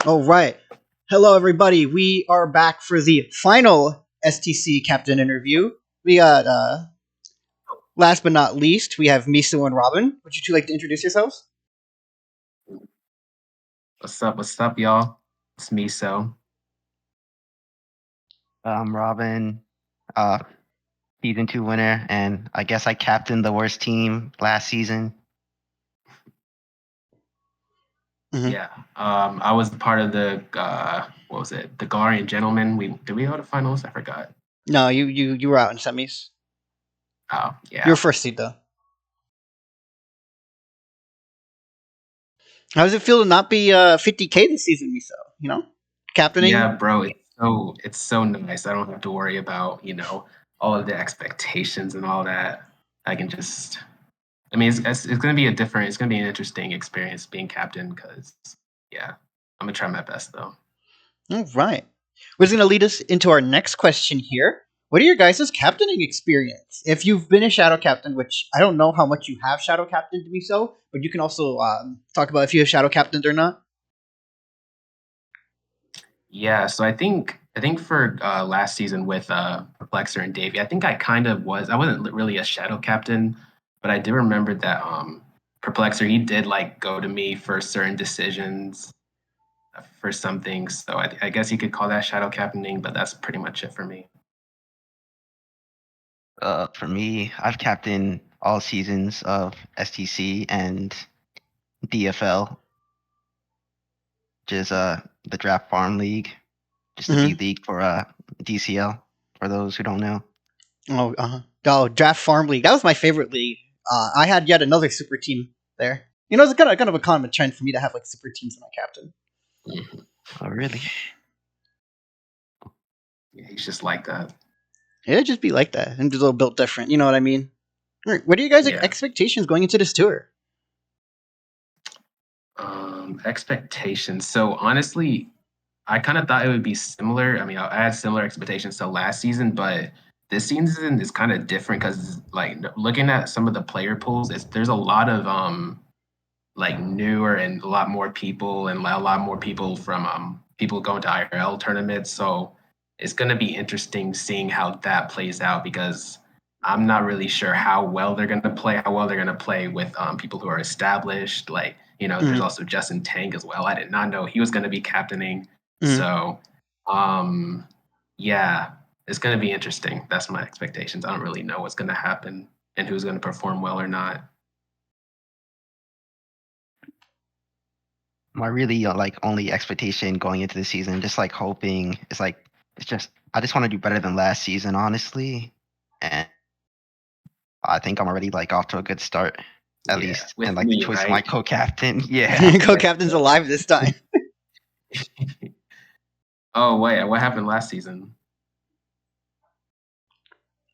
All right. Hello, everybody. We are back for the final STC captain interview. We got, last but not least, we have Miso and Robin. Would you two like to introduce yourselves? What's up, y'all? It's Miso. Robin, uh, season 2 winner, and I guess I captained the worst team last season. Mhm. Yeah. I was part of the what was it? The Guardian Gentlemen. Did we go to finals? I forgot. No, you were out in semis. Oh, You were yeah. first seed, though. How does it feel to not be 50K this season, Miso? You know, captaining? Yeah, bro. It's so nice. I don't have to worry about, all of the expectations and all that. I can just I mean, it's gonna be it's gonna be an interesting experience being captain because yeah, I'm gonna try my best though. All right. Which is going to lead us into our next question here. What are your guys' captaining experience? If you've been a shadow captain, which I don't know how much you have shadow captain to be so, but you can also talk about if you have shadow captained or not. Yeah, so I think for last season with Perplexer and Davey, I think I kind of was. I wasn't really a shadow captain, but I do remember that Perplexer he did like go to me for certain decisions for some things. So I guess you could call that shadow captaining, but that's pretty much it for me. For me, I've captained all seasons of STC and DFL, which is the Draft Farm League, just the B Mm-hmm. League for DCL. For those who don't know, Oh, Draft Farm League. That was my favorite league. I had yet another super team there. You know, it's kind of a common trend for me to have like super teams in my captain. Mhm. oh really? Yeah, he's just like that. It'd just be like that. And just a little built different. You know what I mean? All right, what are you guys' Yeah. expectations going into this tour? Expectations. So honestly, I kind of thought it would be similar. I mean, I had similar expectations to last season, but this season is kind of different because, like, looking at some of the player pools, there's a lot of like newer and a lot more people and a lot more people from people going to IRL tournaments. So it's going to be interesting seeing how that plays out because I'm not really sure how well they're going to play, how well they're going to play with people who are established. Like, there's Mm-hmm. also Justin Tank as well. I did not know he was going to be captaining. Mm-hmm. So, um, yeah, it's going to be interesting. That's my expectations. I don't really know what's going to happen and who's going to perform well or not. My really like only expectation going into the season, just like hoping, is like it's just I just want to do better than last season, honestly, and I think I'm already like off to a good start, at Yeah, least, and with like the me, choice of my right? co-captain. Yeah. Co-captain's alive this time. Oh wait, what happened last season?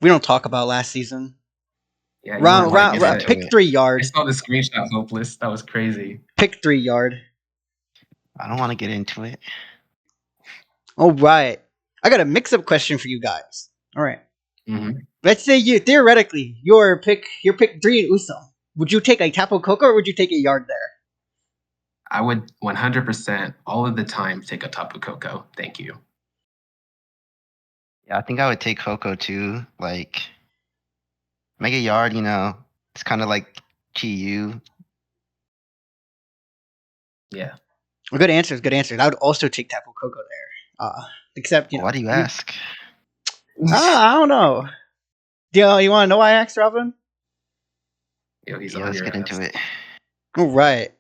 We don't talk about last season. Yeah, you I don't weren't want to like get Round, into pick it. 3 yard. I saw the screenshot hopeless. That was crazy. Pick 3 yard. I don't want to get into it. All right. I got a mix-up question for you guys. All right. Hmm. Let's say you theoretically your pick three in Usam. Would you take a Tapo Coco or would you take a yard there? I would 100% all of the time take a Tapu Koko. Thank you. Yeah, I think I would take Coco too. Like, make a yard. It's kind of like GU. Yeah. Well, good answers. Good answers. I would also take Tapo Coco there. Except Why do you you. ask? I don't know. Do you want to know why I asked, Robin? Yo, he's Yeah, on let's your get into ass. it. All right.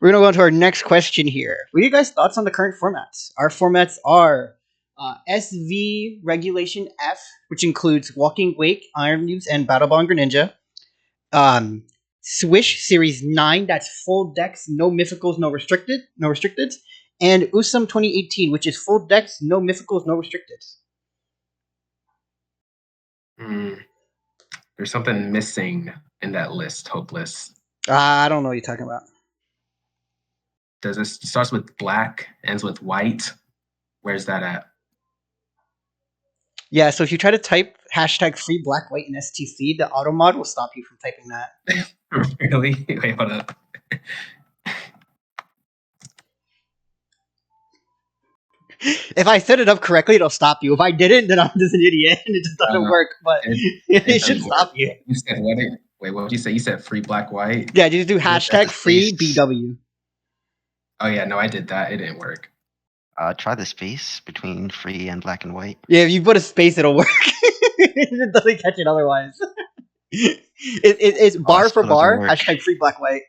We're gonna go into our next question here. What are you guys' thoughts on the current formats? Our formats are SV Regulation F, which includes Walking Wake, Iron Leaves, and Battle Bond Greninja. Swish Series 9, that's full decks, no mythicals, no restricted. And Usum 2018, which is full decks, no mythicals, no restricted. Hmm. There's something missing in that list. Hopeless. I don't know what you're talking about. Does this starts with black, ends with white? Where's that at? Yeah, so if you try to type hashtag free black white in STC, the auto mod will stop you from typing that. Really? Wait, hold up. If I set it up correctly, it'll stop you. If I didn't, then I'm just an idiot and it just doesn't work. But It it should doesn't stop work. you. You said what? Wait, what did you say? You said free black white. Yeah, just do That's hashtag the free space. BW. Oh yeah, no, I did that. It didn't work. Try the space between free and black and white. Yeah, if you put a space, it'll work. It doesn't catch it otherwise. It's bar for Still doesn't bar. work. Hashtag free black white.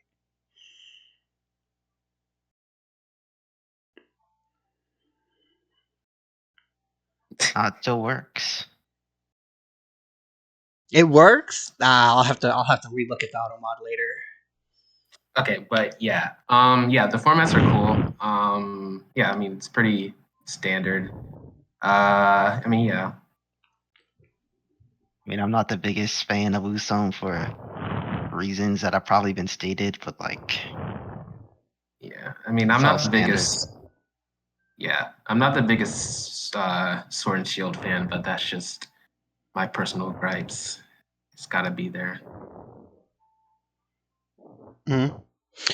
It still works. It works. I'll have to relook at the auto mod later. Okay, but yeah, yeah, the formats are cool. Yeah, I mean it's pretty standard. I mean, yeah. I mean, I'm not the biggest fan of Usum for reasons that have probably been stated, but like, Yeah, I mean, I'm It's not all the standard. biggest. Yeah, I'm not the biggest Sword and Shield fan, but that's just my personal gripes. It's got to be there. Mm-hmm.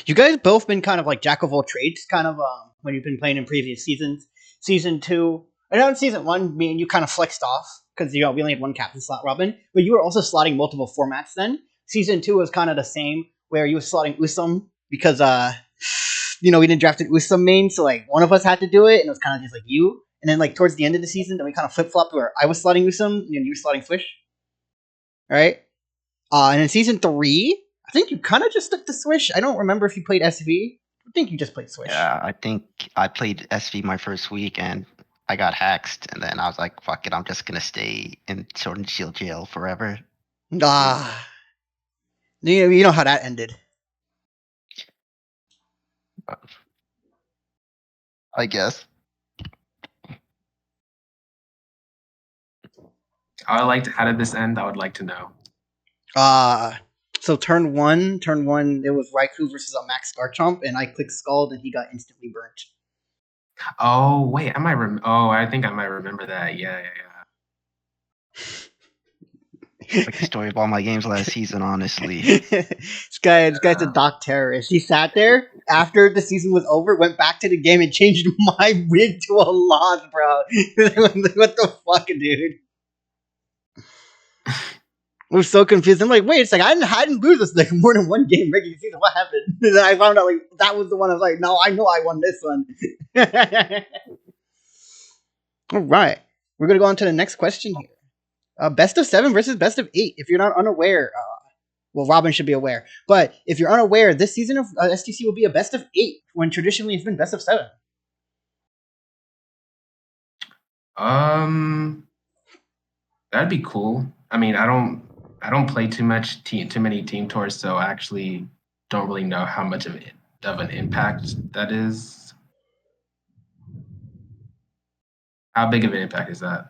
You guys both been kind of like jack of all trades, kind of when you've been playing in previous seasons. Season 2, I know in Season 1, me and you kind of flexed off because we only had one captain slot, Robin. But you were also slotting multiple formats then. Season 2 was kind of the same, where you were slotting Usum because we didn't draft an Usum main, so like one of us had to do it, and it was kind of just like you. And then like towards the end of the season, then we kind of flip flopped where I was slotting Usum and you were slotting Swish. All right. And in Season 3, I think you kind of just stuck to Swish. I don't remember if you played SV. I think you just played Swish. Yeah, I think I played SV my first week and I got hacked, and then I was like, "Fuck it, I'm just gonna stay in Sword and Shield jail forever." You know how that ended. I guess. How did this end? I would like to know. So turn one, it was Raikou versus a Max Garchomp, and I clicked Scald, and he got instantly burnt. Oh wait, I think I might remember that. Yeah. Like the story of all my games last season, honestly. This guy's a doc terrorist. He sat there after the season was over, went back to the game, and changed my wig to a loss, bro. What the fuck, dude? I was so confused. I'm like, wait, it's like I didn't lose this like more than one game regular season. What happened? And then I found out like that was the one. I was like, no, I know I won this one. All right, we're gonna go on to the next question here. Best of 7 versus best of 8. If you're not unaware, well, Robin should be aware. But if you're unaware, this season of STC will be a best of 8 when traditionally it's been best of 7. That'd be cool. I mean, I don't play too many team tours, so I actually don't really know how much of an impact that is. How big of an impact is that?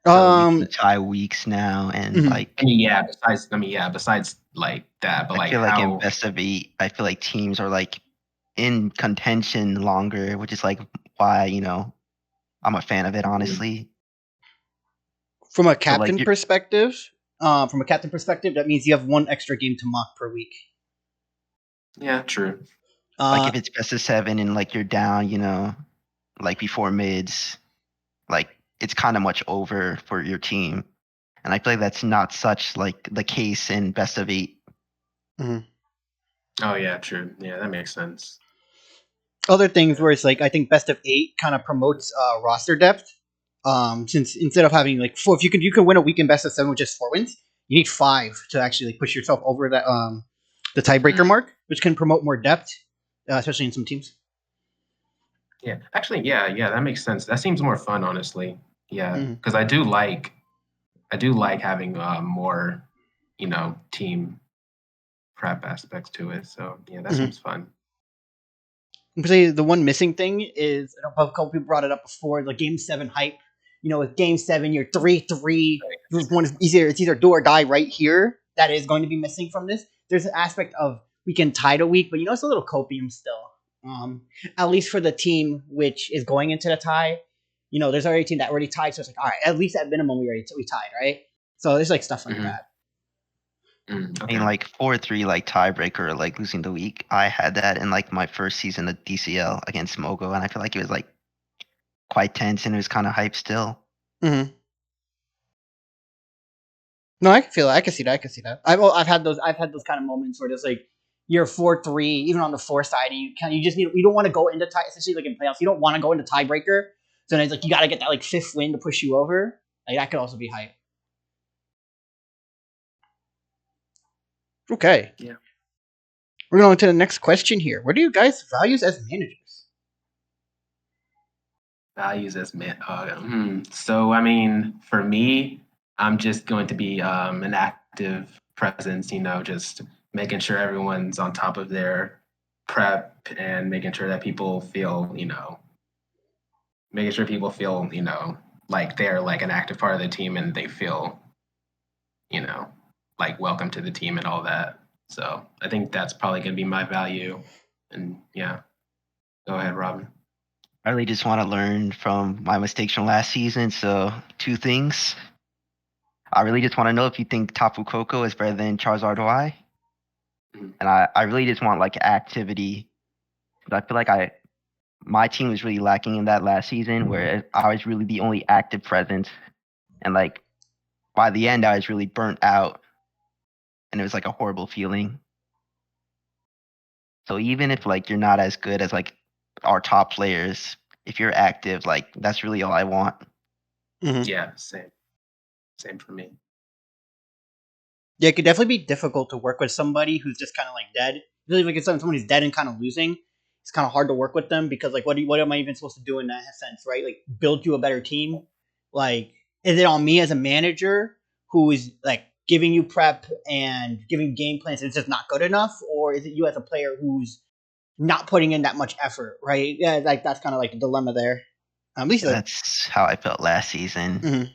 The tie weeks now, and like, I mean, yeah. Besides like that, but I like feel like how in best of 8, I feel like teams are like in contention longer, which is like why I'm a fan of it, honestly. From a captain perspective, that means you have one extra game to mock per week. Yeah, true. Like if it's best of 7 and like you're down, like before mids, like it's kind of much over for your team. And I feel like that's not such like the case in best of 8. Mm-hmm. Oh yeah, true. Yeah, that makes sense. Other things where it's like I think best of 8 kind of promotes roster depth. Since instead of having like 4, if you can win a week in best of 7 with just 4 wins, you need 5 to actually push yourself over that the tiebreaker mark, which can promote more depth, especially in some teams. Yeah, actually, yeah, that makes sense. That seems more fun, honestly. Yeah, because I do like having more, team prep aspects to it. So yeah, that seems fun. The one missing thing is, I know a couple people brought it up before, the Game 7 hype. With Game 7, you're 3-3. It's either do or die right here. That is going to be missing from this. There's an aspect of we can tie the week, but it's a little copium still. At least for the team which is going into the tie. There's already a team that already tied, so it's like, all right, at least at minimum we tied, right? So there's like stuff like that. Okay. I mean, like 4-3, like tiebreaker, like losing the week. I had that in like my first season of DCL against Mogo, and I feel like it was like quite tense and it was kind of hype still. Mm-hmm. No, I can feel it. I can see that. I can see that. I've had those kind of moments where it's like you're 4-3, even on the 4 side, and you don't want to go into tie, especially like in playoffs. You don't want to go into tiebreaker. So then it's like you got to get that like 5th win to push you over. Like that could also be hype. Okay. Yeah. We're going to the next question here. What are you guys' values as managers? Values as man. So I mean, for me, I'm just going to be an active presence. Just making sure everyone's on top of their prep and making sure that people feel, like they're like an active part of the team and they feel, you know, like welcome to the team and all that. So I think that's probably going to be my value. And yeah, go ahead, Robin. I really just want to learn from my mistakes from last season. So 2 things. I really just want to know if you think Tapu Koko is better than Charizard Y. Mhm. And I really just want like activity. I feel like my team was really lacking in that last season where I was really the only active presence. And like by the end I was really burnt out and it was like a horrible feeling. So even if like you're not as good as like our top players, if you're active, like that's really all I want. Mm-hmm. Yeah, same for me. Yeah, it could definitely be difficult to work with somebody who's just kind of like dead. Really, like it's someone who's dead and kind of losing. It's kind of hard to work with them because like what am I even supposed to do in that sense, right? Like build you a better team. Like is it on me as a manager who is like giving you prep and giving game plans and it's just not good enough, or is it you as a player who's not putting in that much effort, right? Yeah, like that's kind of like the dilemma there. At least like, That's how I felt last season. mhm.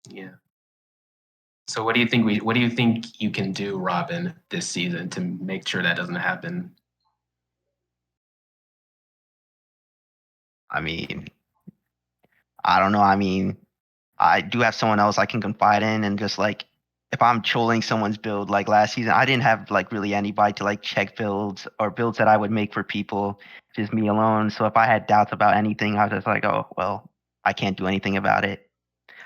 Yeah. So what do you think you can do, Robin, this season to make sure that doesn't happen? I mean, I don't know. I mean, I do have someone else I can confide in and just like if I'm trolling someone's build like last season, I didn't have like really anybody to like check builds or builds that I would make for people, just me alone. So if I had doubts about anything, I was just like, oh well, I can't do anything about it.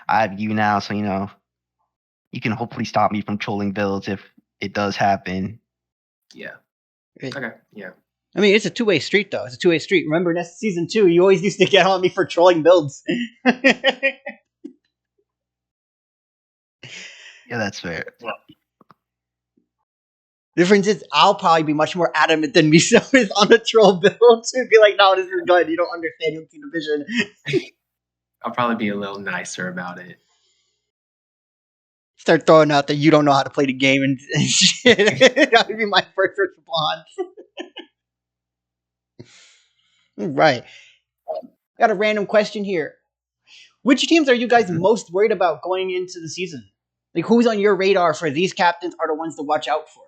I have you now, so you can hopefully stop me from trolling builds if it does happen. Yeah. Right. Okay. Yeah. I mean, it's a 2-way street, though. It's a 2-way street. Remember, next season 2, you always used to get on me for trolling builds. Yeah, that's fair. Difference is, I'll probably be much more adamant than Miso is on a troll build to be like, no, this is good. You don't understand. You don't see the vision. I'll probably be a little nicer about it. Start throwing out that you don't know how to play the game and shit. That would be my first response. Right. Got a random question here. Which teams are you guys most worried about going into the season? Like, who's on your radar for these captains are the ones to watch out for?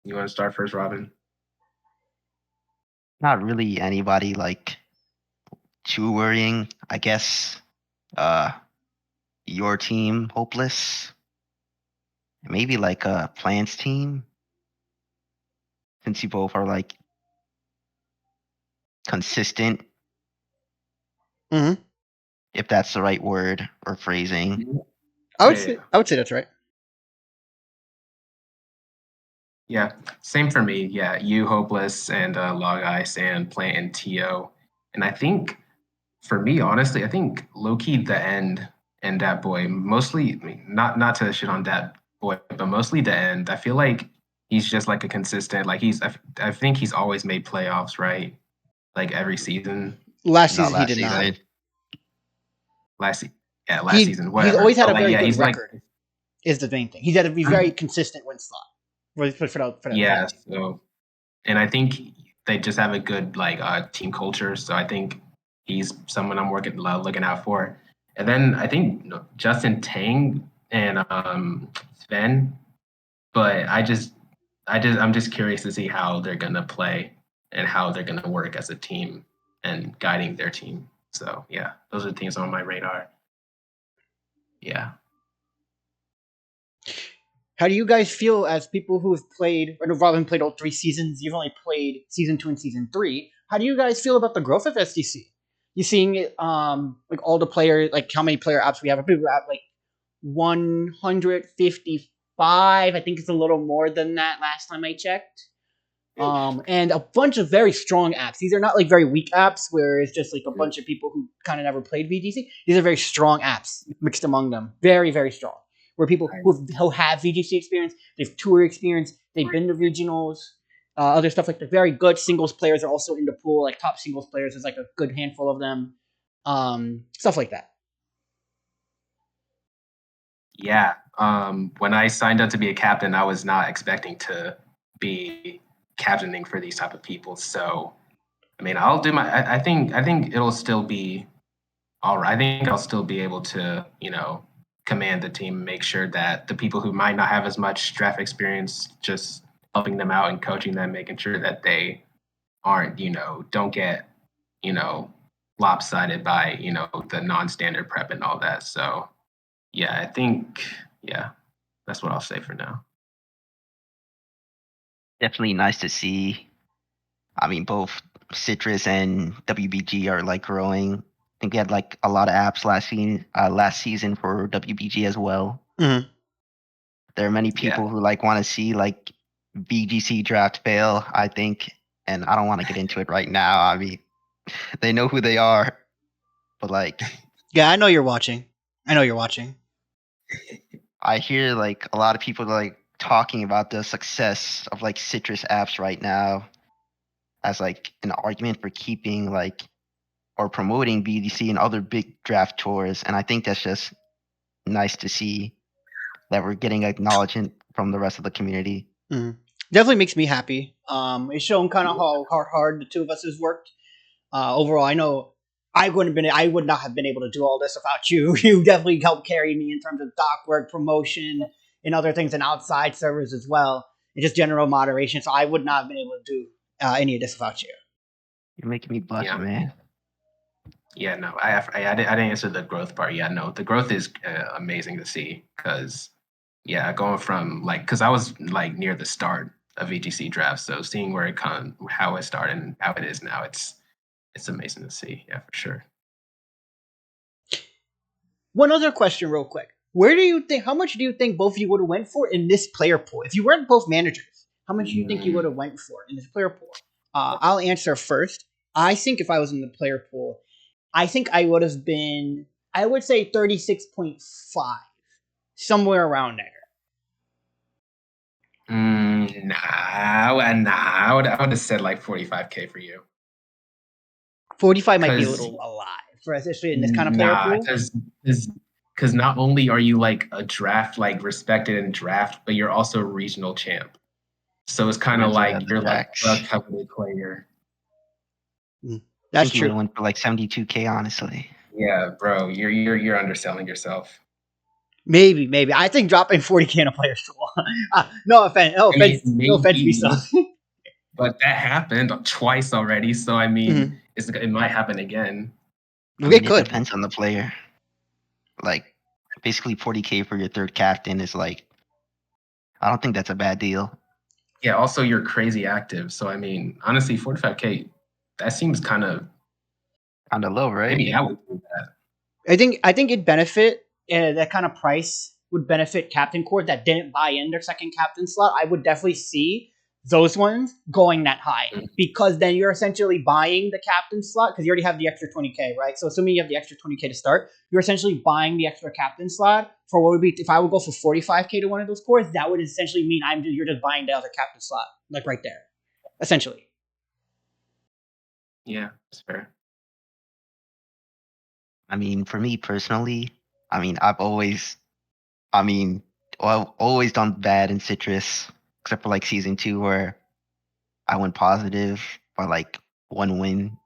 You want to start first, Robin? Not really anybody like too worrying. I guess your team, Hopeless. Maybe like a Plants team. Since you both are like consistent, Mm-hmm. if that's the right word or phrasing. I would Yeah. say I would say that's right. Yeah. Same for me. Yeah. You, Hopeless, and Log Ice, and Plant and To. And I think for me, honestly, I think low key the end and that boy mostly. I mean, not to shit on that boy, but mostly the end. I feel like he's just like a consistent. Like I think he's always made playoffs, right? Like every season. Last Not season he last did not. season. Last season, He's whatever. always had But a like, very yeah, good he's like, record. Is the main thing. He's had a very consistent win slot for that yeah. team. So, and I think they just have a good like team culture. So I think he's someone I'm looking out for. And then I think Justin Tang and Sven. But I'm just curious to see how they're gonna play and how they're gonna work as a team and guiding their team. So yeah, those are the teams on my radar. Yeah. How do you guys feel as people who have played? I know Robin played all 3 seasons. You've only played season 2 and season 3. How do you guys feel about the growth of STC? You seeing it, like all the players, like how many player apps we have? I think we're at like 155. I think it's a little more than that last time I checked. And a bunch of very strong apps. These are not like very weak apps where it's just like a bunch of people who kind of never played VGC. These are very strong apps mixed among them. Very, very strong. Where people who have VGC experience, they've tour experience, they've been to regionals, other stuff like that. Very good singles players are also in the pool. Like top singles players, there's like a good handful of them. Stuff like that. Yeah. When I signed up to be a captain, I was not expecting to be captaining for these type of people. So, I mean, I'll do my. I think it'll still be all right. I think I'll still be able to, command the team, make sure that the people who might not have as much draft experience, just helping them out and coaching them, making sure that they aren't, don't get, you know, lopsided by, the non-standard prep and all that. So, yeah, I think, yeah, that's what I'll say for now. Definitely nice to see. I mean, both Citrus and WBG are like growing. I think we had like a lot of apps last season for WBG as well. Mm-hmm. There are many people who like want to see like VGC draft fail, I think, and I don't want to get into it right now. I mean, they know who they are, but like, yeah, I know you're watching. I hear like a lot of people like talking about the success of like Citrus apps right now as like an argument for keeping like or promoting BDC and other big draft tours, and I think that's just nice to see that we're getting acknowledgement from the rest of the community. Mm-hmm. Definitely makes me happy. It's shown kind of how hard the two of us has worked. Overall, I know I would not have been able to do all this without you. You definitely helped carry me in terms of doc work, promotion, and other things, and outside servers as well, and just general moderation. So I would not have been able to do any of this without you. You're making me blush, Yeah. man. Yeah, no, I didn't answer the growth part. Yeah, no, the growth is amazing to see because, yeah, going from because I was like near the start of VGC draft, so seeing how it started and how it is now, it's amazing to see. Yeah, for sure. One other question, real quick: How much do you think both of you would have went for in this player pool if you weren't both managers? How much do you think you would have went for in this player pool? I'll answer first. I think if I was in the player pool, I think I would have been, I would say 36.5, somewhere around there. I would have said like 45K for you. 45 might be a little alive for us, especially in this kind of player pool. Because not only are you like a draft, like respected in draft, but you're also a regional champ. So it's kind of like you're like a coveted player. That's true. I think you went for like 72K, honestly. Yeah, bro, you're underselling yourself. Maybe. I think dropping 40K in a player's pool. No offense, Miso. But that happened twice already, so I mean, it might happen again. It depends on the player. Like, basically 40K for your third captain is like, I don't think that's a bad deal. Yeah, also you're crazy active, so I mean, honestly, 45K, that seems kind of low, right? Maybe I would do that. I think it'd benefit, that kind of price would benefit Captain Core that didn't buy in their second captain slot. I would definitely see those ones going that high because then you're essentially buying the captain slot because you already have the extra 20K, right? So assuming you have the extra 20K to start, you're essentially buying the extra captain slot for what would be, if I would go for 45K to one of those cores, that would essentially mean you're just buying the other captain slot, like right there, essentially. Yeah, that's fair. I mean, for me personally, I mean, I've always done bad in Citrus, except for like season 2 where I went positive by like 1 win.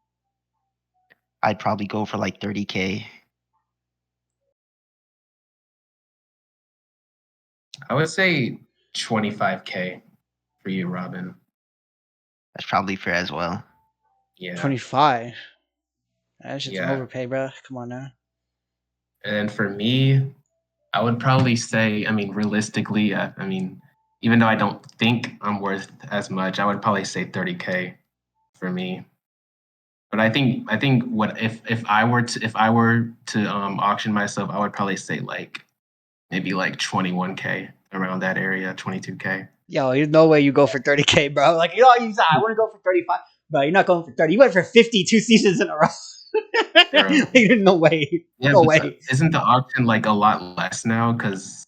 I'd probably go for like 30K. I would say 25K for you, Robin. That's probably fair as well. Yeah. 25. That's just an Yeah. overpay, bro. Come on now. And then for me, I would probably say, I mean, realistically, I mean, even though I don't think I'm worth as much, I would probably say 30K for me. But I think what if I were to auction myself, I would probably say like maybe like 21K around that area, 22K. Yo, there's no way you go for 30K, bro. Like, you know, you said, I want to go for 35. Bro, you're not going for 30. You went for 52 seasons in a row. Bro. Like, no way. Yeah, No but way. isn't the auction like a lot less now? Because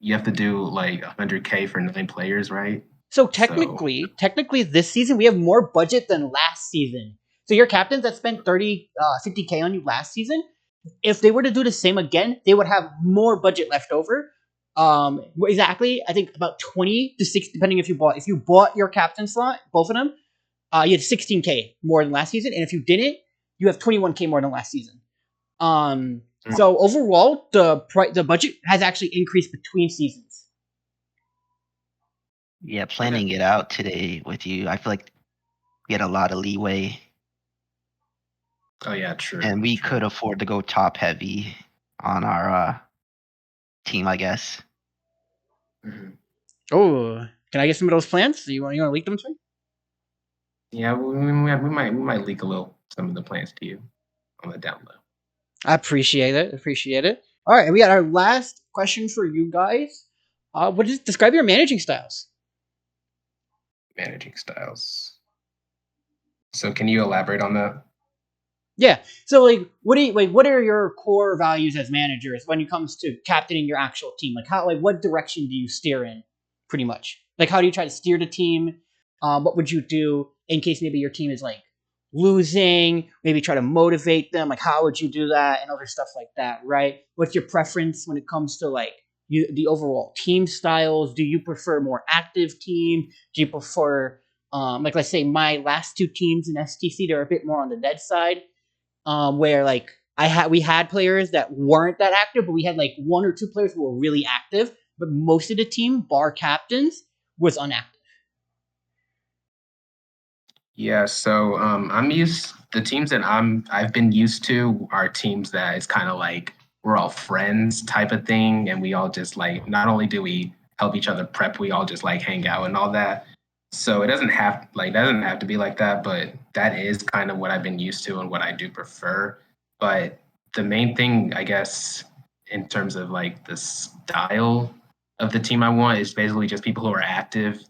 you have to do like 100K for 9 players, right? So So technically, this season we have more budget than last season. So your captains that spent 50K on you last season, if they were to do the same again, they would have more budget left over. Exactly, I think about 20 to 6, depending if you bought your captain slot, both of them, you had 16K more than last season, and if you didn't, you have 21K more than last season. So overall, the budget has actually increased between seasons. Yeah, planning it out today with you, I feel like we had a lot of leeway, oh yeah, true. and we true. could afford to go top heavy on our team, I guess. Mhm. Oh, can I get some of those plans? You want to leak them to me? Yeah, we might leak a little some of the plans to you on the down low. I appreciate it. Appreciate it. All right, and we got our last question for you guys. Describe your managing styles? Managing styles. So can you elaborate on that? Yeah. So what are your core values as managers when it comes to captaining your actual team? What direction do you steer in, pretty much? Like, how do you try to steer the team? What would you do in case maybe your team is like losing? Maybe try to motivate them. Like, how would you do that and other stuff like that, right? What's your preference when it comes to like the overall team styles? Do you prefer more active team? Do you prefer like, let's say my last two teams in STC, they're a bit more on the dead side, where like we had players that weren't that active, but we had like one or two players who were really active, but most of the team, bar captains, was inactive. Yeah, so the teams that I've been used to are teams that it's kind of like we're all friends type of thing, and we all just like not only do we help each other prep, we all just like hang out and all that. So it doesn't have to be like that, but that is kind of what I've been used to and what I do prefer. But the main thing, I guess, in terms of like the style of the team I want is basically just people who are active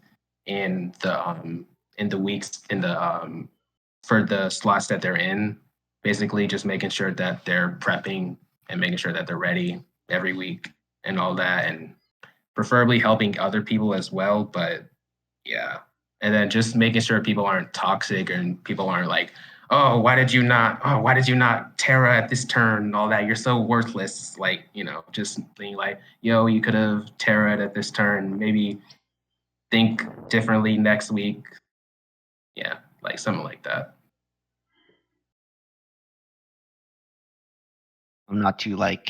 in the weeks in the for the slots that they're in. Basically, just making sure that they're prepping and making sure that they're ready every week and all that, and preferably helping other people as well. But yeah, and then just making sure people aren't toxic and people aren't like, oh, why did you not Terra at this turn and all that? You're so worthless. Like, just being like, yo, you could have Terra at this turn. Maybe think differently next week. Yeah, like something like that. I'm not too like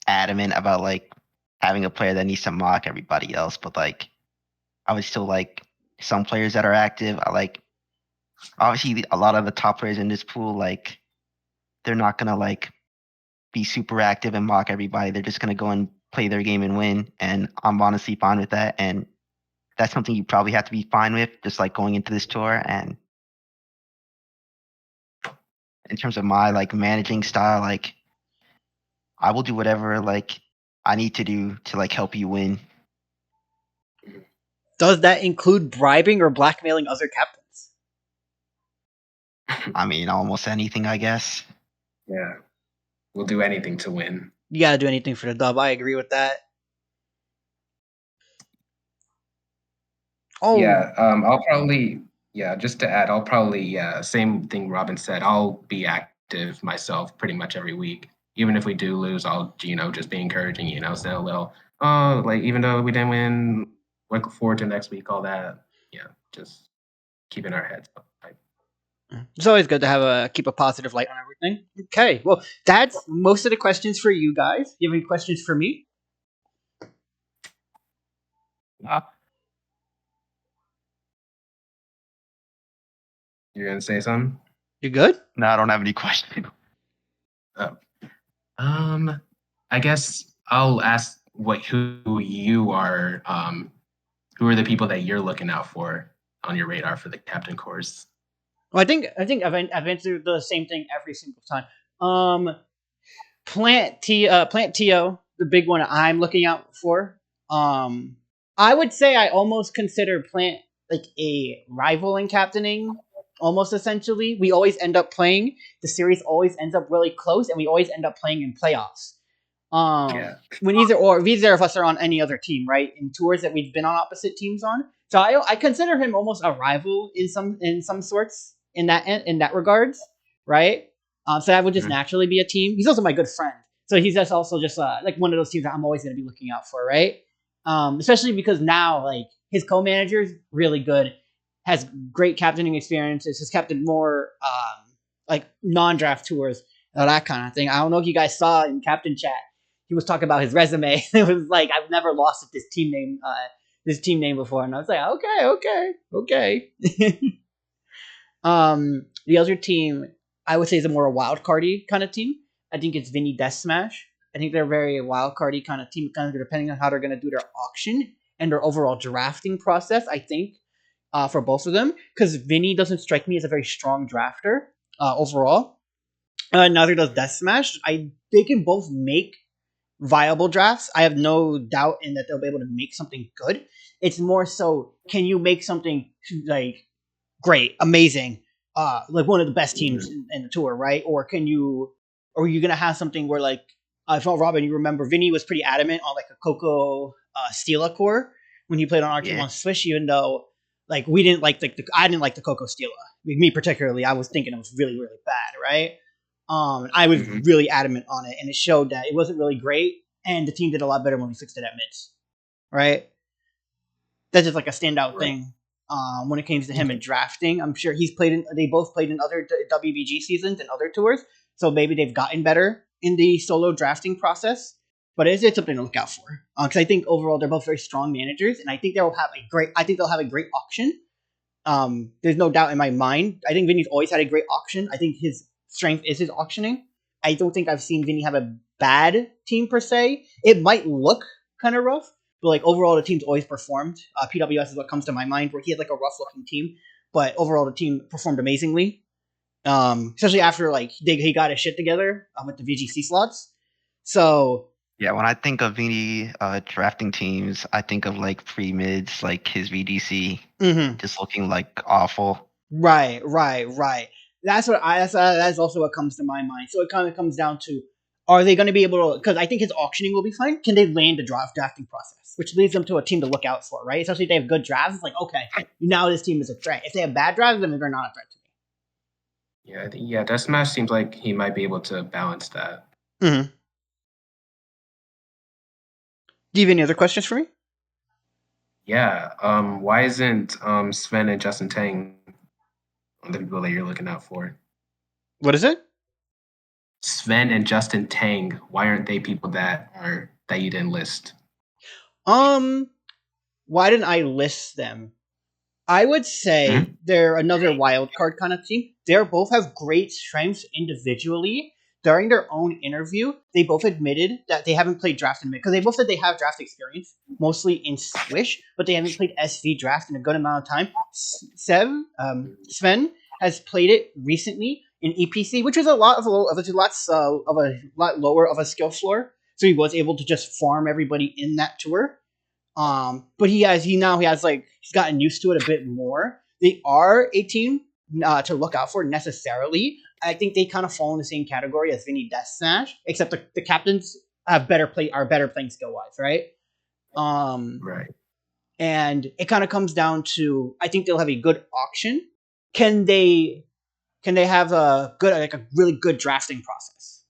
adamant about like having a player that needs to mock everybody else, but like I would still like some players that are active. I like obviously a lot of the top players in this pool, like they're not gonna like be super active and mock everybody. They're just gonna go and play their game and win. And I'm honestly fine with that. And that's something you probably have to be fine with, just like going into this tour. And in terms of my like managing style, like I will do whatever like I need to do to like help you win. Does that include bribing or blackmailing other captains? I mean, almost anything, I guess. Yeah, we'll do anything to win. You gotta do anything for the dub. I agree with that. Oh, Yeah, just to add, I'll probably, yeah, same thing Robin said. I'll be active myself pretty much every week. Even if we do lose, I'll, just be encouraging, say a little, oh, like, even though we didn't win, look forward to next week, all that. Yeah, just keeping our heads up. it's always good to keep a positive light on everything. Okay, well, that's most of the questions for you guys. You have any questions for me? Uh, You're gonna say something? You good? no, I don't have any questions. Oh. I guess I'll ask who you are. Who are the people that you're looking out for on your radar for the captain course? Well, I think I've answered the same thing every single time. Plant To, the big one I'm looking out for. I would say I almost consider Plant like a rival in captaining, almost essentially. We always end up playing. The series always ends up really close, and we always end up playing in playoffs. Yeah. When either of us are on any other team, right? In tours that we've been on opposite teams on. So I consider him almost a rival in some sorts in that regards, right? So that would just Mhm. naturally be a team. He's also my good friend, so he's just also just like one of those teams that I'm always going to be looking out for, right? Especially because now like his co-manager is really good, has great captaining experiences, has captained more like non-draft tours, that kind of thing. I don't know if you guys saw in Captain Chat, he was talking about his resume. It was like I've never lost at this team name before, and I was like, okay. The other team I would say is a more wild cardy kind of team. I think it's Vinny Death Smash. I think they're a very wild cardy kind of team, kind of depending on how they're going to do their auction and their overall drafting process. I think for both of them, because Vinny doesn't strike me as a very strong drafter overall. Neither does Death Smash. They can both make viable drafts. I have no doubt in that they'll be able to make something good. It's more so, can you make something like great, amazing, like one of the best teams in the tour, right? Or are you gonna have something where like, if not Robin, you remember Vinny was pretty adamant on like a Coco Stila core when he played on our team Yeah. on Swish, even though like we didn't like I didn't like the Coco Stila. Me particularly, I was thinking it was really really bad, right? I was Mhm. really adamant on it, and it showed that it wasn't really great, and the team did a lot better when we fixed it at mids, right? That's just like a standout Right. thing. When it comes to him Okay. and drafting, I'm sure they both played in other WBG seasons and other tours, so maybe they've gotten better in the solo drafting process. But it's something to look out for because I think overall they're both very strong managers, and I think they'll have a great auction. There's no doubt in my mind. I think Vinny's always had a great auction. I think his strength is his auctioning. I don't think I've seen Vinny have a bad team per se. It might look kind of rough, but like overall the team's always performed. PWS is what comes to my mind, where he had like a rough looking team, but overall the team performed amazingly. Especially after like he got his shit together with the VGC slots. So Yeah, when I think of any drafting teams, I think of like pre-mids, like his VDC, mhm. just looking like awful. Right. That's also what comes to my mind. So it kind of comes down to, are they going to be able to? Because I think his auctioning will be fine. Can they land the drafting process, which leads them to a team to look out for, right? Especially if they have good drafts. It's like, okay, now this team is a threat. If they have bad drafts, then they're not a threat to Yeah, I think Death Smash seems like he might be able to balance that. me. Mm-hmm. Do you have any other questions for me? Yeah. Why isn't Sven and Justin Tang the people that you're looking out for? What is it? Sven and Justin Tang, why aren't they people that you didn't list? Um, why didn't I list them? I would say Mhm. they're another wild card kind of team. They both have great strengths individually. During their own interview, they both admitted that they haven't played draft in because they both said they have draft experience, mostly in Swish, but they haven't played SV draft in a good amount of time. Sven has played it recently in EPC, which is a lot of a lot lower of a skill floor. So he was able to just farm everybody in that tour. But he has like he's gotten used to it a bit more. They are a team to look out for necessarily. I think they kind of fall in the same category as Vinny Death Smash, except the captains have are better playing skill wise, right? Um, Right. and it kind of comes down to, I think they'll have a good auction. Can they have a really good drafting process?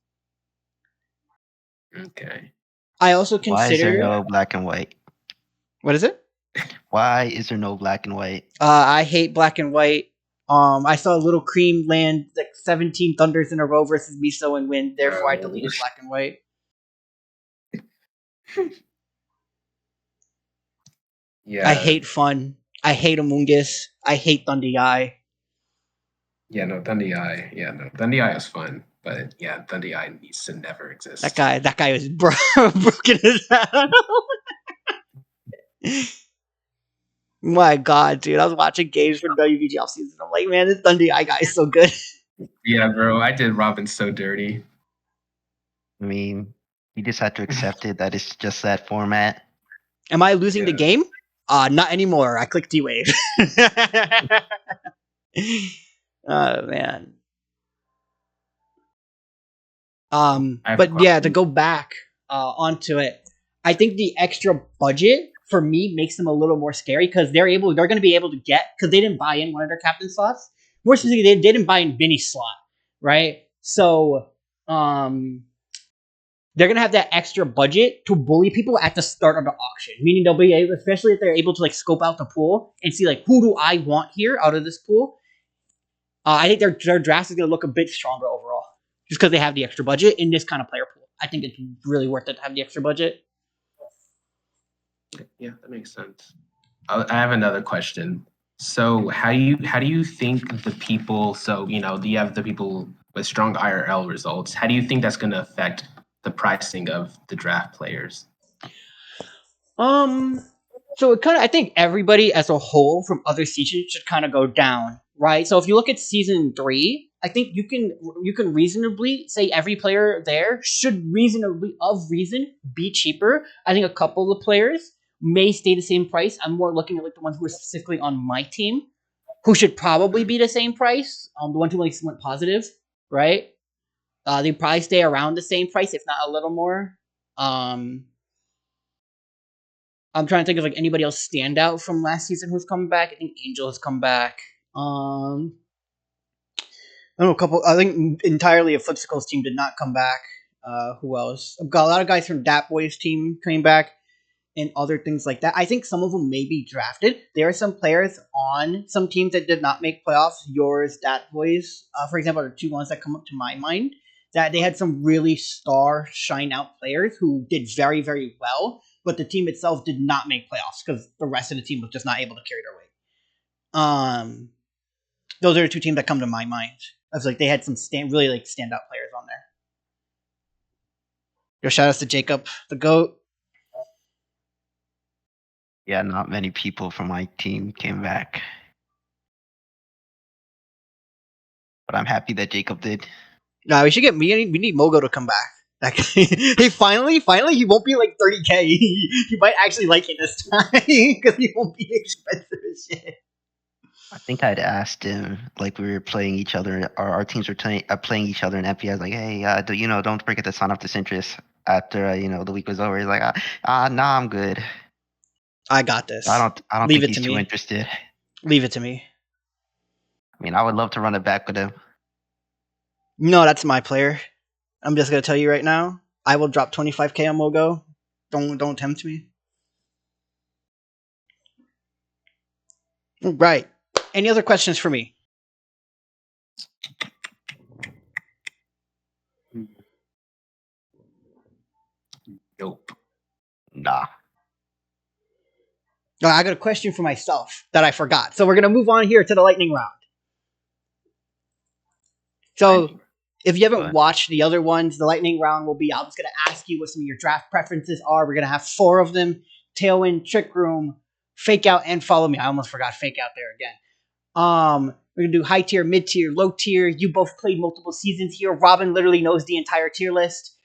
Okay. I also Why is there consider, no black and white? what is it? Why is there no black and white? I hate black and white. I saw Little Cream land like 17 thunders in a row versus Miso and win. Therefore, I Bro. deleted black and white. I Yeah. hate fun. I hate Amoongus. I hate Thundy Eye. Yeah, no, Thunder Eye. Yeah, no, Thunder Eye is fun. But yeah, Thundy Eye needs to never exist. That guy is broken as hell. My God, dude, I was watching games for WBG offseason. I'm like, man, this Thundy Eye guy is so good. Yeah, bro, I did Robin so dirty. I mean, you just have to accept it that it's just that format. Am I losing the Yeah. game? Not anymore. I clicked D-Wave. Oh man. But yeah, to go back onto it, I think the extra budget for me makes them a little more scary because they're going to be able to get, because they didn't buy in one of their captain slots. More specifically, they didn't buy in Vinny's slot, right? So, they're going to have that extra budget to bully people at the start of the auction, meaning they'll be able, especially if they're able to like scope out the pool and see like, who do I want here out of this pool? I think their draft is going to look a bit stronger overall, just because they have the extra budget in this kind of player pool. I think it's really worth it to have the extra budget. Yeah, that makes sense. I have another question. So how do you think the people? So you have the people with strong IRL results. How do you think that's going to affect the pricing of the draft players? So it kind of, I think everybody as a whole from other seasons should kind of go down, right? So if you look at season 3, I think you can reasonably say every player there should reasonably be cheaper. I think a couple of players may stay the same price. I'm more looking at like the ones who are specifically on my team, who should probably be the same price. The ones who like went positive, right? They probably stay around the same price, if not a little more. I'm trying to think of like anybody else stand out from last season who's come back. I think Angel has come back. I don't know, a couple. I think entirely of Flipsicle's team did not come back. Who else? I've got a lot of guys from Dat Boy's team coming back and other things like that. I think some of them may be drafted. There are some players on some teams that did not make playoffs. Yours, Dat Boy's, for example, are two ones that come up to my mind. That they had some really star shine out players who did very, very well, but the team itself did not make playoffs because the rest of the team was just not able to carry their weight. Those are the two teams that come to my mind. I was like, they had some really like standout players on there. Yo, shout outs to Jacob, the GOAT. Yeah, not many people from my team came back. But I'm happy that Jacob did. Nah, we need Mogo to come back. Hey, finally, he won't be like 30K. He might actually like it this time because he won't be expensive as shit. I think I'd asked him, like we were playing each other, our teams were playing each other in FP. I was like, hey, don't forget to sign up this interest after the week was over. He's like, nah, I'm good. I got this. I don't Leave think it he's to too me. interested. Leave it to me. I mean, I would love to run it back with him. No, that's my player. I'm just gonna tell you right now. I will drop 25K on Mogo. Don't tempt me. Right. Any other questions for me? Nope. Nah. I got a question for myself that I forgot. So we're gonna move on here to the lightning round. So if you haven't watched the other ones, the lightning round will be, I'm just going to ask you what some of your draft preferences are. We're going to have 4 of them: Tailwind, Trick Room, Fake Out, and Follow Me. I almost forgot Fake Out there again. We're going to do high tier, mid tier, low tier. You both played multiple seasons here. Robin literally knows the entire tier list.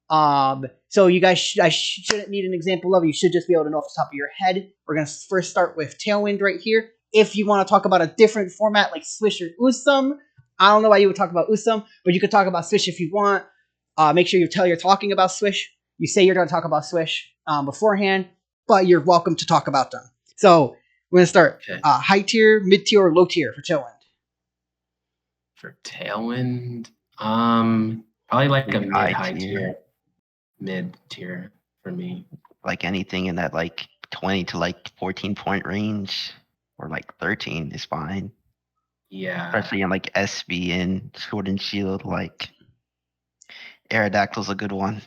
So you guys, I shouldn't need an example of it. You should just be able to know off the top of your head. We're going to first start with Tailwind right here. If you want to talk about a different format like Swish or Usum, I don't know why you would talk about Usum, but you could talk about Swish if you want. Make sure you tell you're talking about Swish. You say you're going to talk about Swish beforehand, but you're welcome to talk about them. So we're going to start high tier, mid tier, or low tier for Tailwind. For Tailwind, probably like a mid-high tier. Mid tier for me. Like anything in that like 20 to like 14 point range or like 13 is fine. Yeah. Especially in like SB and Sword and Shield, like Aerodactyl's a good one.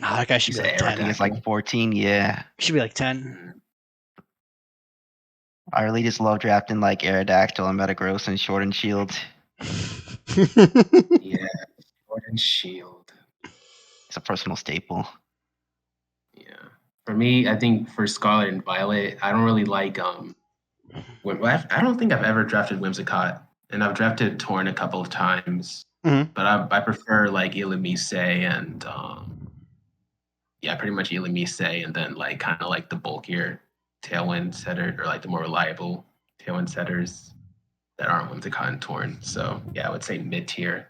Oh, that guy should be like 10. I think it's like 14, yeah. Should be like 10. I really just love drafting like Aerodactyl and Metagross and Sword and Shield. Yeah. And shield. It's a personal staple. Yeah. For me, I think for Scarlet and Violet, I don't really like I don't think I've ever drafted Whimsicott, and I've drafted Torn a couple of times, Mhm. but I prefer like Illumise and yeah, pretty much Illumise, and then like kind of like the bulkier Tailwind setter or like the more reliable Tailwind setters that aren't Whimsicott and Torn. So yeah, I would say mid tier.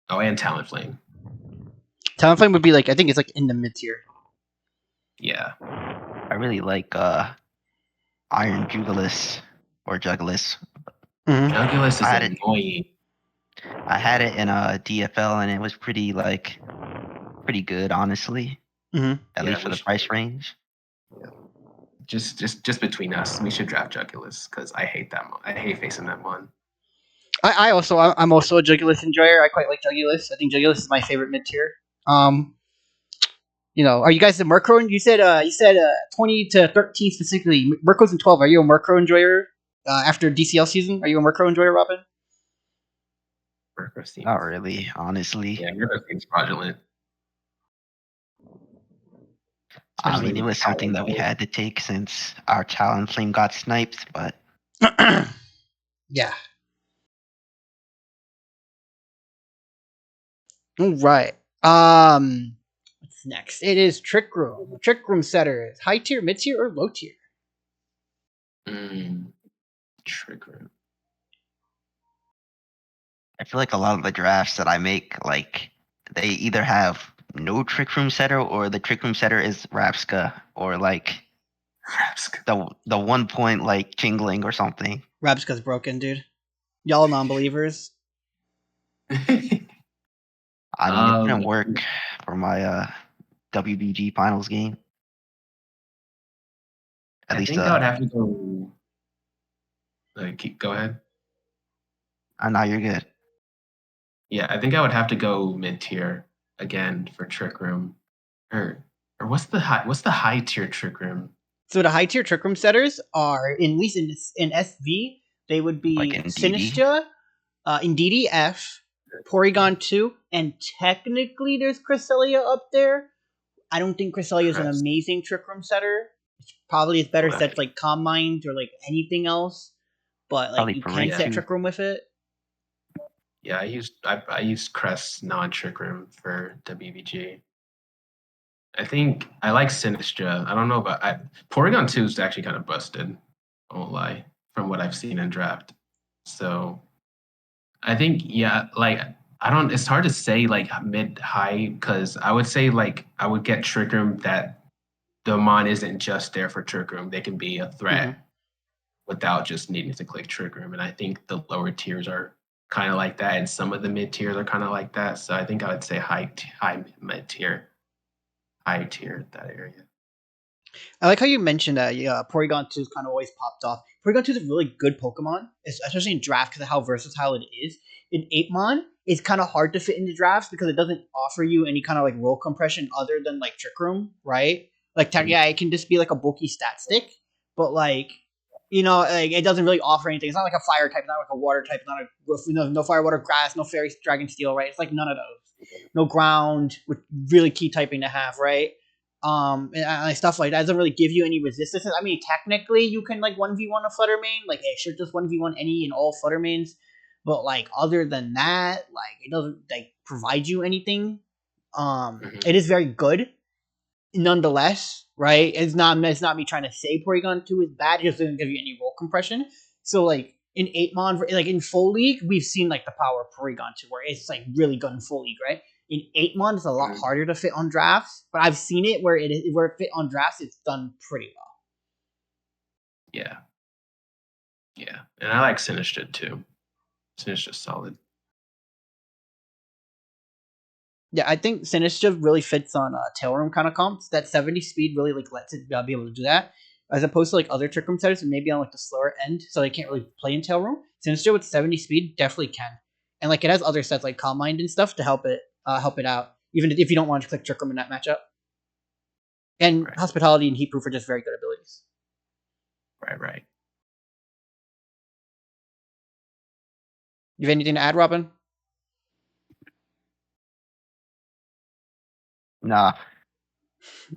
Oh, and Talonflame. Talonflame would be like, I think it's like in the mid tier. Yeah. I really like Iron Jugulis or Jugulus. Mhm. Jugulus is I had it. annoying. I had it in a DFL, and it was pretty good, honestly. Mhm. At Yeah, least for we the should, price range. just between us, we should draft Jugulus because I hate that one. I hate facing that one. I'm also a Jugulus enjoyer. I quite like Jugulus. I think Jugulus is my favorite mid tier. Are you guys the Murkrow? You said 20 to 13 specifically. Murkrow's in 12. Are you a Murkrow enjoyer? After DCL season, are you a Murkrow enjoyer, Robin? Murkrow seems, Not really, honestly. yeah, Murkrow seems fraudulent. I Especially mean, it with was something that we Talonflame. had to take since our Talonflame got sniped, but Yeah. All right. What's next? It is Trick Room. Trick Room setters. High tier, mid tier, or low tier? Trick Room. I feel like a lot of the drafts that I make, like, they either have no Trick Room setter or the Trick Room setter is Rapska or like the 1 point like Chingling or something. Rabska's broken, dude. Y'all non-believers. I mean, it didn't work for my WBG finals game. At I least, think I would have to go. Go ahead. now you're good. Yeah, I think I would have to go mid tier again for Trick Room, or what's the high tier Trick Room? So the high tier Trick Room setters are, at least in SV, they would Like be in DD. Sinistra, Indeedee F, Porygon 2, and technically there's Cresselia up there. I don't think Cresselia is an amazing Trick Room setter. Probably it's better set like Calm Mind or like anything else, but like Probably you can set Parade Trick Room with it. Yeah, I used Crest non Trick Room for WBG. I think I like Sinistra. I don't know about Porygon 2 is actually kind of busted. I won't lie, from what I've seen in draft. So I think like I don't. It's hard to say like mid high because I would say like I would get Trick Room that the mon isn't just there for Trick Room. They can be a threat without just needing to click Trick Room. And I think the lower tiers are kind of like that, and some of the mid tiers are kind of like that. So I think I would say high mid tier, high tier that area. I like how you mentioned that Porygon 2 is kind of always popped off. Porygon 2 is a really good Pokemon, especially in draft because of how versatile it is. In 8mon, it's kind of hard to fit into drafts because it doesn't offer you any kind of like roll compression other than like Trick Room, right? Like, yeah, it can just be like a bulky stat stick, but like, like it doesn't really offer anything. It's not like a fire type, it's not like a water type, it's not no fire, water, grass, no fairy, dragon, steel, right? It's like none of those. No ground, with really key typing to have, right? And stuff like that doesn't really give you any resistance. I mean, technically, you can like 1v1 a Fluttermane, like it should just 1v1 any and all Fluttermanes, but like other than that, like it doesn't like provide you anything. It is very good, nonetheless, right? It's not me trying to say Porygon 2 is bad. It just doesn't give you any roll compression. So like in 8mon, like in Full League, we've seen like the power of Porygon 2, where it's like really good in Full League, right? In 8mon, it's a lot harder to fit on drafts, but I've seen it where it fit on drafts, it's done pretty well. Yeah. Yeah. And I like Sinistra too. Sinistra's solid. Yeah, I think Sinistra really fits on Tail Room kind of comps. That 70 speed really like lets it be able to do that, as opposed to like other Trick Room setters, maybe on like the slower end, so they can't really play in Tail Room. Sinistra with 70 speed definitely can, and like it has other sets like Calm Mind and stuff to help it out, even if you don't want to click Trick Room in that matchup. And Hospitality and Heat Proof are just very good abilities. Right. You have anything to add, Robin? Nah,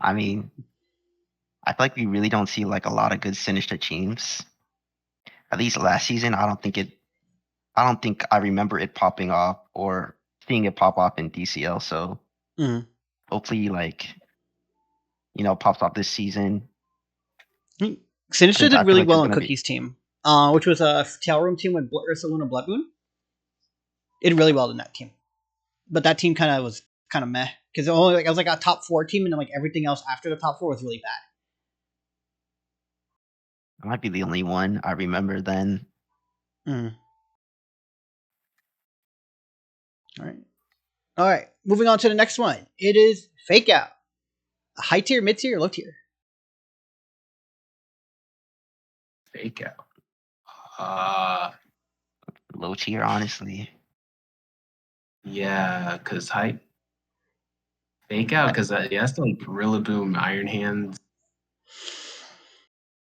I mean, I feel like we really don't see like a lot of good Sinister teams. At least last season, I don't think I remember it popping off or seeing it pop off in DCL. So Mhm. hopefully, like, pops off this season. Sinister Since did I feel really like there's well on gonna be Cookie's team, which was a tail room team with Ursaluna Bloodmoon. It did really well in that team, but that team kind of was kind of meh because only like I was like a top 4 team, and then like everything else after the top 4 was really bad. I might be the only one I remember then. Mm. All right. Moving on to the next one. It is Fake Out. High tier, mid tier, low tier. Fake out. Low tier, honestly. Yeah, because hype. Fake out, because that's like Rillaboom, Iron Hands,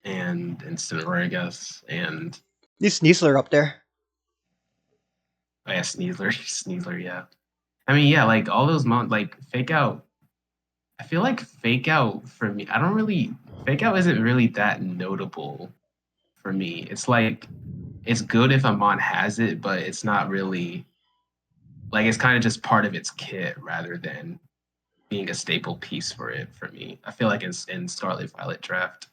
and Incineroar, I guess, and This Sneasler up there. oh, yeah, Sneasler, yeah. I mean, yeah, like all those like Fake Out. I feel like Fake Out for me, Fake Out isn't really that notable for me. It's like it's good if a mon has it, but it's not really like it's kind of just part of its kit rather than being a staple piece for it for me. I feel like in Scarlet Violet draft,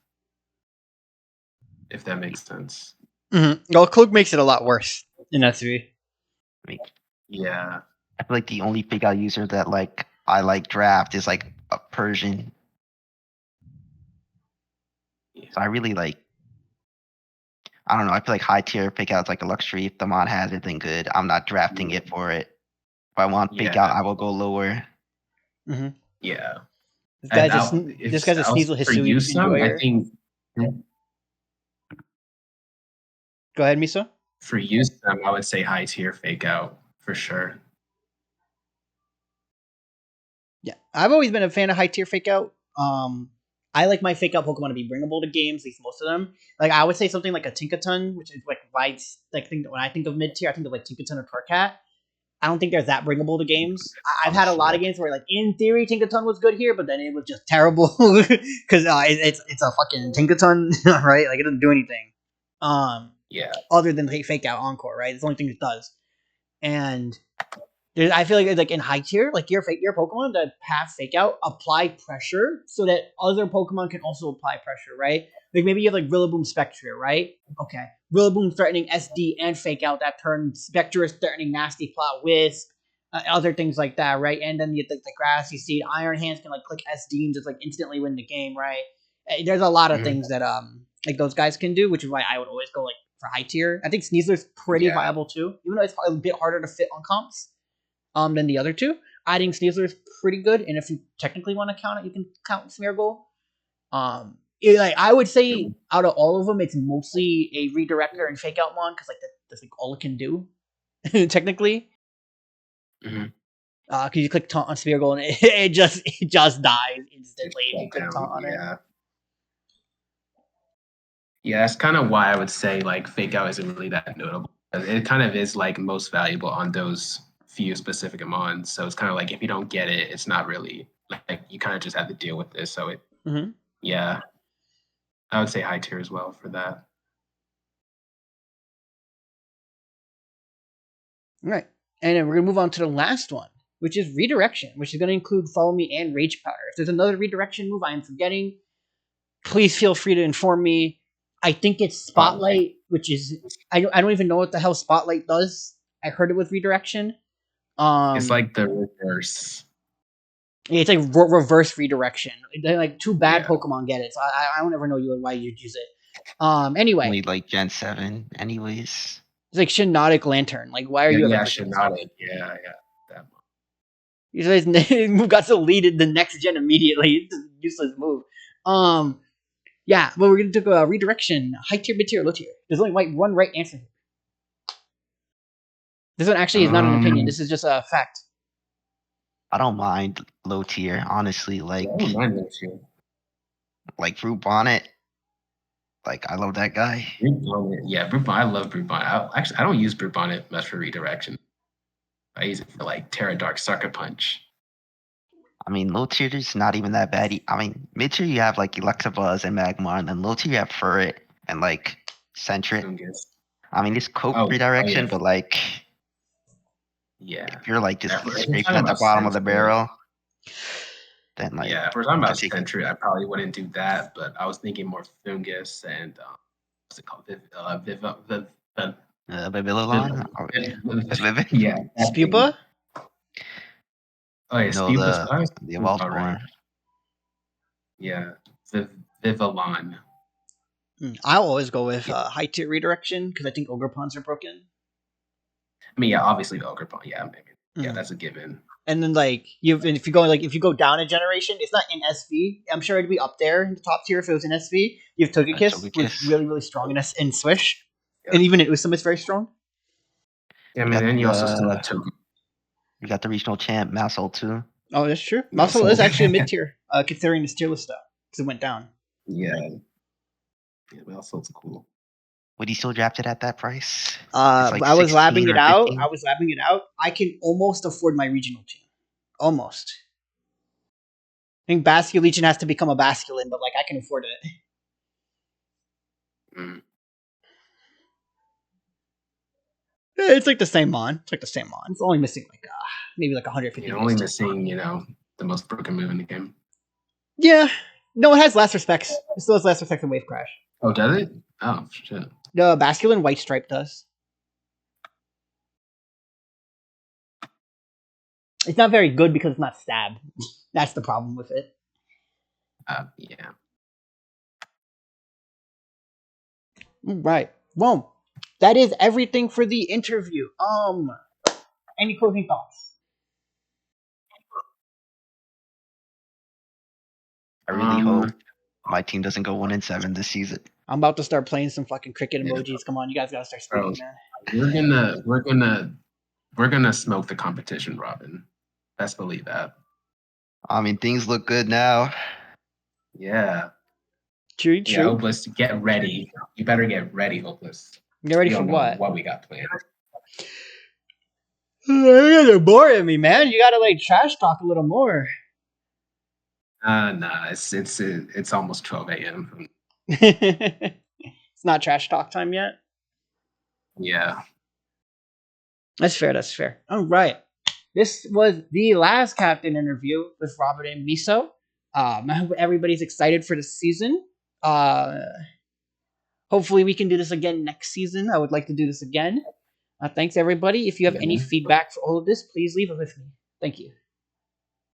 if that makes sense. Mm-hmm. Well, Cloak makes it a lot worse in S3. I mean, Yeah. I feel like the only fake out user that like I like draft is like a Persian. So I really like. I don't know. I feel like high tier fake out is like a luxury. If the mod has it, then good. I'm not drafting it for it. If I want fake out, Yeah. I will go lower. Mm-hmm. Yeah. This And guy's a Sneasel for you, some I enjoyer. think Go ahead, Miso. for you, some I would say high tier Fake Out for sure. Yeah, I've always been a fan of high tier Fake Out. I like my Fake Out Pokemon to be bringable to games, at least most of them. Like I would say something like a Tinkaton, which is like vibes. Like when I think of mid tier, I think of like Tinkaton or Torcat. I don't think they're that bringable to games. I've had a Honestly, lot of like, games where, like, in theory, Tinkaton was good here, but then it was just terrible because it's a fucking Tinkaton, right? Like, it doesn't do anything. Yeah. Other than Fake Out Encore, right? It's the only thing it does. And I feel like it's like in high tier, like your Pokemon that have Fake Out apply pressure so that other Pokemon can also apply pressure, right? Like maybe you have like Rillaboom Spectre, right? Okay, Rillaboom threatening SD and Fake Out that turn. Spectre is threatening Nasty Plot, Wisp, other things like that, right? And then you have the Grassy Seed, Iron Hands can like click SD and just like instantly win the game, right? There's a lot of things that like those guys can do, which is why I would always go like for high tier. I think Sneasler's pretty Yeah. viable too, even though it's a bit harder to fit on comps than the other two. I think Sneasler is pretty good, and if you technically want to count it, you can count Smeargle. Like I would say, out of all of them, it's mostly a redirector and fake out mon because like that's like all it can do, technically. Because you click taunt on Smeargle and it just dies instantly if you click taunt on it. Yeah, that's kind of why I would say like Fake Out isn't really that notable. It kind of is like most valuable on those few specific Amons. So it's kind of like if you don't get it, it's not really like you kind of just have to deal with this. So yeah, I would say high tier as well for that. All right, and then we're gonna move on to the last one, which is redirection, which is gonna include Follow Me and Rage Powder. If there's another redirection move I am forgetting, please feel free to inform me. I think it's Spotlight, which is I don't even know what the hell Spotlight does. I heard it with redirection. It's like the reverse. It's like reverse redirection. They're like two bad Pokemon get it, so I don't ever know why you'd use it. Anyway, only like Gen 7, anyways. It's like Shinotic Lantern. Like, why are you? Yeah, Shinotic. Yeah. That one. You guys move got deleted the next gen immediately. It's a useless move. Yeah, but we're gonna do a redirection. High tier, mid tier, low tier. There's only one right answer here. This one actually is not an opinion. This is just a fact. I don't mind low tier, honestly. Like, I don't mind low tier. Like Fruit Bonnet. Like, I love that guy. Brute Bonnet. Yeah, Brute Bonnet. I love Brute Bonnet. I don't use Brute Bonnet much for redirection. I use it for like Terra Dark Sucker Punch. I mean, low tier is not even that bad. I mean, mid tier you have like Electabuzz and Magmar, and then low tier you have Furret and like Sentret. Fungus. I mean, it's Cope Oh, redirection, yeah. but like Yeah. if you're like just If we're scraping talking at the about bottom of the Sentret, barrel, then like yeah, if we're talking you about could take it. Sentry, I probably wouldn't do that, but I was thinking more Fungus and what's it called? Babylon? Yeah. that thing. Spupa? Oh yeah, No, Spupa's the evolved all right. form. Yeah, Vivillon. I'll always go with Yeah. high tier redirection because I think Ogrepons are broken. I mean, yeah, obviously the Ogrepon. Yeah, maybe. Yeah, Mm. that's a given. And then if you go down a generation, it's not in SV. I'm sure it'd be up there in the top tier if it was in SV. You have Togekiss, which is really, really strong in Swish. Yeah. And even in Usum it's very strong. Yeah, I mean, and you also still have Togekiss. You got the regional champ, Massol too. Oh, that's true. No, Muscle so- is actually a mid tier, considering this tier list stuff, because it went down. Yeah. Yeah, Massill's cool. Would he still draft it at that price? I was 16 labbing it or out. 15? I can almost afford my regional team. Almost. I think Basculegion has to become a Basculin, but like I can afford it. Mm. It's like the same mon. It's only missing like maybe like 150. You're only missing, the most broken move in the game. Yeah. No, it has last respects. It still has last respects in Wave Crash. Oh, does it? Oh, shit. The Basculin White Stripe does. It's not very good because it's not stab. That's the problem with it. Yeah. Right. Well, that is everything for the interview. Any closing thoughts? I really hope my team doesn't go 1-7 this season. I'm about to start playing some fucking cricket emojis. Come on, you guys gotta start speaking, man. We're gonna smoke the competition, Robin. Best believe that. I mean, things look good now. Yeah. True. Yeah, Hopeless, get ready. You better get ready, Hopeless. Get ready We for don't know what? what we got planned. You're boring me, man. You gotta like trash talk a little more. Nah, it's almost 12 a.m. It's not trash talk time yet. Yeah. That's fair. All right. This was the last captain interview with Robert and Miso. I hope everybody's excited for the season. Hopefully we can do this again next season. I would like to do this again. Thanks everybody. If you have any feedback for all of this, please leave it with me. Thank you.